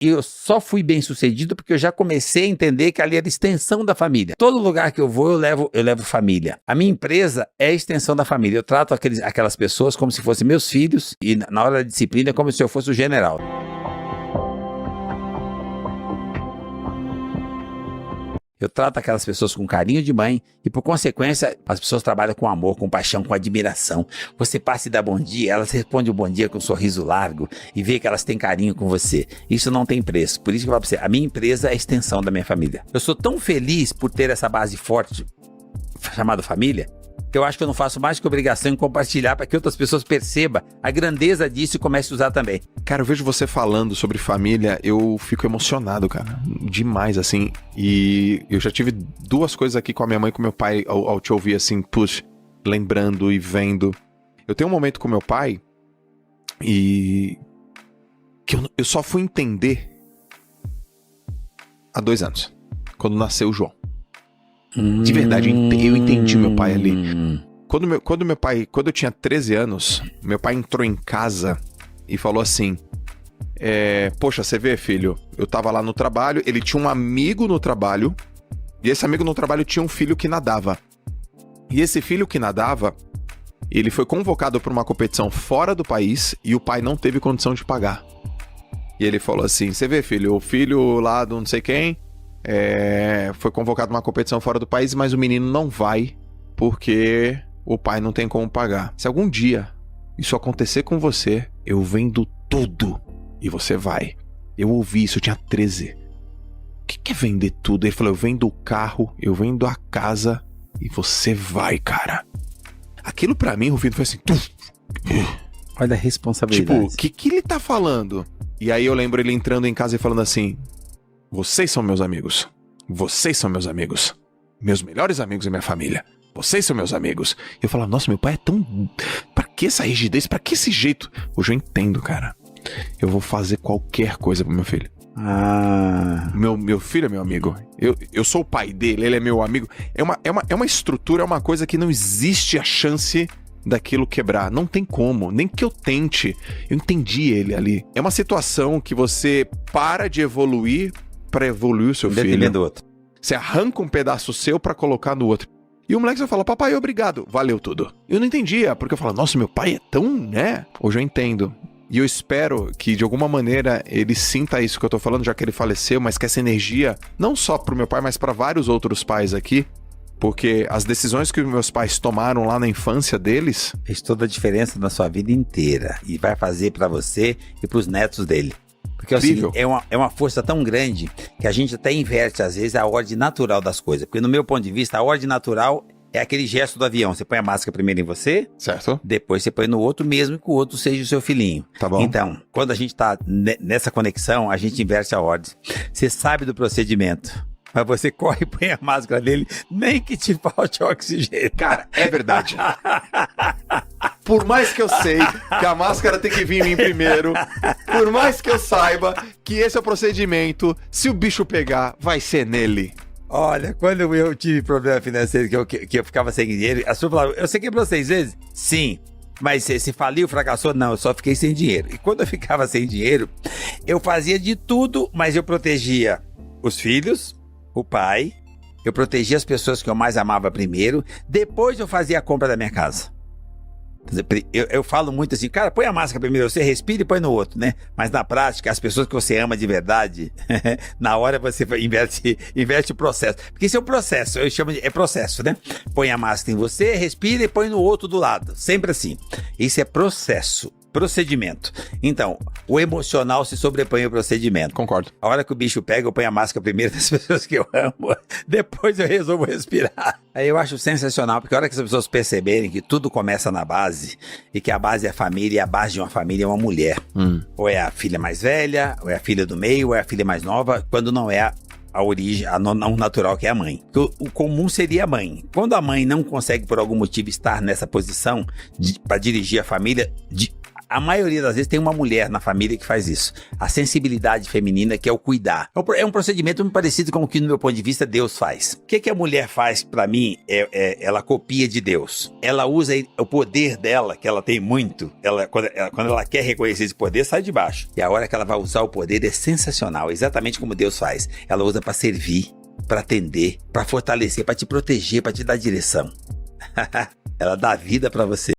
eu só fui bem sucedido porque eu já comecei a entender que ali era extensão da família. Todo lugar que eu vou, eu levo família. A minha empresa é a extensão da família. Eu trato aquelas pessoas como se fossem meus filhos e na hora da disciplina é como se eu fosse o general. Eu trato aquelas pessoas com carinho de mãe e, por consequência, as pessoas trabalham com amor, com paixão, com admiração. Você passa e dá bom dia, elas respondem o bom dia com um sorriso largo e vê que elas têm carinho com você. Isso não tem preço. Por isso que eu falo pra você, a minha empresa é a extensão da minha família. Eu sou tão feliz por ter essa base forte chamada família, que eu acho que eu não faço mais que obrigação em compartilhar para que outras pessoas percebam a grandeza disso e comecem a usar também. Cara, eu vejo você falando sobre família, eu fico emocionado, cara, demais, assim, e eu já tive duas coisas aqui com a minha mãe e com meu pai ao te ouvir, assim, puxa, lembrando e vendo. Eu tenho um momento com meu pai e que eu só fui entender há 2 anos, quando nasceu o João. De verdade, eu entendi meu pai ali. Quando eu tinha 13 anos, meu pai entrou em casa e falou assim, poxa, você vê, filho, eu tava lá no trabalho, ele tinha um amigo no trabalho, e esse amigo no trabalho tinha um filho que nadava. E esse filho que nadava, ele foi convocado para uma competição fora do país e o pai não teve condição de pagar. E ele falou assim, você vê, filho, o filho lá do não sei quem... foi convocado uma competição fora do país, mas o menino não vai porque o pai não tem como pagar. Se algum dia isso acontecer com você, eu vendo tudo e você vai. Eu ouvi isso, eu tinha 13. O que é vender tudo? Ele falou, eu vendo o carro, eu vendo a casa e você vai, cara. Aquilo pra mim, Rufino, foi assim... Olha a responsabilidade. Tipo, o que ele tá falando? E aí eu lembro ele entrando em casa e falando assim... Vocês são meus amigos. Vocês são meus amigos. Meus melhores amigos e minha família. Vocês são meus amigos. Eu falava, nossa, meu pai é tão... Pra que essa rigidez? Pra que esse jeito? Hoje eu entendo, cara. Eu vou fazer qualquer coisa pro meu filho. Meu filho é meu amigo. Eu sou o pai dele, ele é meu amigo. É uma estrutura, é uma coisa que não existe a chance daquilo quebrar. Não tem como, nem que eu tente. Eu entendi ele ali. É uma situação que você para de evoluir para evoluir o seu filho. Do outro. Você arranca um pedaço seu para colocar no outro. E o moleque só fala, papai, obrigado. Valeu tudo. Eu não entendia, porque eu falo, nossa, meu pai é tão, né? Hoje eu entendo. E eu espero que, de alguma maneira, ele sinta isso que eu tô falando, já que ele faleceu, mas que essa energia, não só pro meu pai, mas para vários outros pais aqui, porque as decisões que os meus pais tomaram lá na infância deles... Fez toda a diferença na sua vida inteira. E vai fazer para você e pros netos dele. Porque é o seguinte, é uma força tão grande que a gente até inverte, às vezes, a ordem natural das coisas. Porque, no meu ponto de vista, a ordem natural é aquele gesto do avião. Você põe a máscara primeiro em você, certo? Depois você põe no outro, mesmo que o outro seja o seu filhinho. Tá bom. Então, quando a gente tá nessa conexão, a gente inverte a ordem. Você sabe do procedimento, mas você corre e põe a máscara nele, nem que te falte oxigênio. Cara, é verdade. Por mais que eu sei que a máscara tem que vir em mim primeiro, por mais que eu saiba que esse é o procedimento, se o bicho pegar, vai ser nele. Olha, quando eu tive problema financeiro, que eu ficava sem dinheiro, a sua falava, você quebrou 6 vezes? Sim. Mas se faliu, fracassou? Não, eu só fiquei sem dinheiro. E quando eu ficava sem dinheiro, eu fazia de tudo, mas eu protegia os filhos, o pai, eu protegia as pessoas que eu mais amava primeiro, depois eu fazia a compra da minha casa. Eu falo muito assim, cara, põe a máscara primeiro, você respira e põe no outro, né? Mas na prática, as pessoas que você ama de verdade, na hora você inverte o processo. Porque isso é um processo, eu chamo de processo, né? Põe a máscara em você, respira e põe no outro do lado. Sempre assim. Isso é processo. Procedimento. Então, o emocional se sobrepõe ao procedimento. Concordo. A hora que o bicho pega, eu ponho a máscara primeiro das pessoas que eu amo, depois eu resolvo respirar. Aí eu acho sensacional, porque a hora que as pessoas perceberem que tudo começa na base, e que a base é a família, e a base de uma família é uma mulher. Ou é a filha mais velha, ou é a filha do meio, ou é a filha mais nova, quando não é a origem, a não natural, que é a mãe. O comum seria a mãe. Quando a mãe não consegue, por algum motivo, estar nessa posição para dirigir a família, A maioria das vezes tem uma mulher na família que faz isso. A sensibilidade feminina, que é o cuidar. É um procedimento muito parecido com o que, no meu ponto de vista, Deus faz. O que a mulher faz, pra mim, ela copia de Deus. Ela usa o poder dela, que ela tem muito. Quando ela quer reconhecer esse poder, sai de baixo. E a hora que ela vai usar o poder é sensacional, exatamente como Deus faz. Ela usa pra servir, pra atender, pra fortalecer, pra te proteger, pra te dar direção. Ela dá vida pra você.